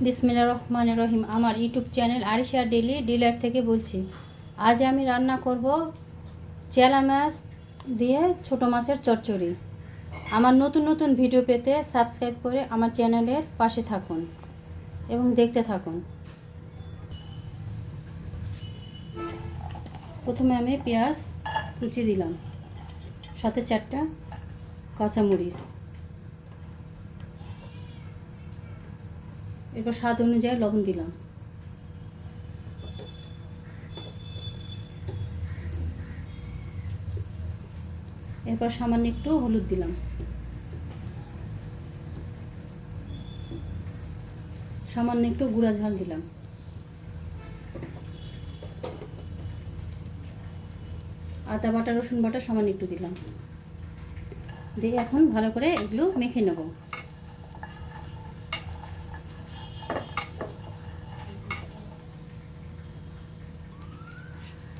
বিসমিল্লাহির রহমানির রহিম। আমার YouTube channel Arisha daily dealer থেকে বলছি। আজ আমি রান্না করব চেলা মাছ দিয়ে ছোট মাছের চচ্চড়ি। আমার নতুন নতুন ভিডিও পেতে সাবস্ক্রাইব করে আমার চ্যানেলের পাশে থাকুন এবং দেখতে থাকুন। প্রথমে আমি পেঁয়াজ কুচি দিলাম, সাথে 4টা কাঁচামরিচ, এরপর স্বাদ অনুযায়ী লবণ দিলাম। এরপর সামান্য একটু হলুদ দিলাম, সামান্য একটু গুঁড়া ঝাল দিলাম, আদা বাটা রসুন বাটা সামান্য একটু দিলাম। দিয়ে এখন ভালো করে এগুলো মেখে নেব।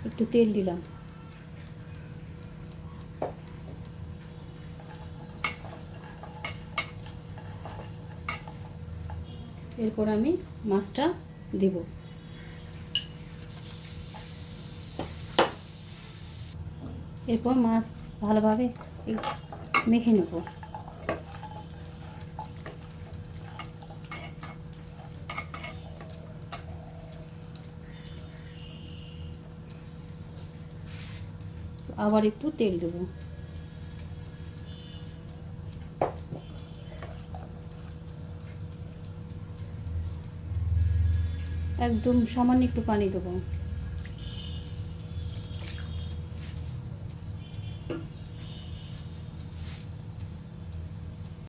একটু তেল দিলাম, এরপর আমি মাছটা দেব। এরপর মাছ ভালোভাবে মেখে নেব। আবার একটু তেল দেব। একদম সামান্য একটু পানি দেবো।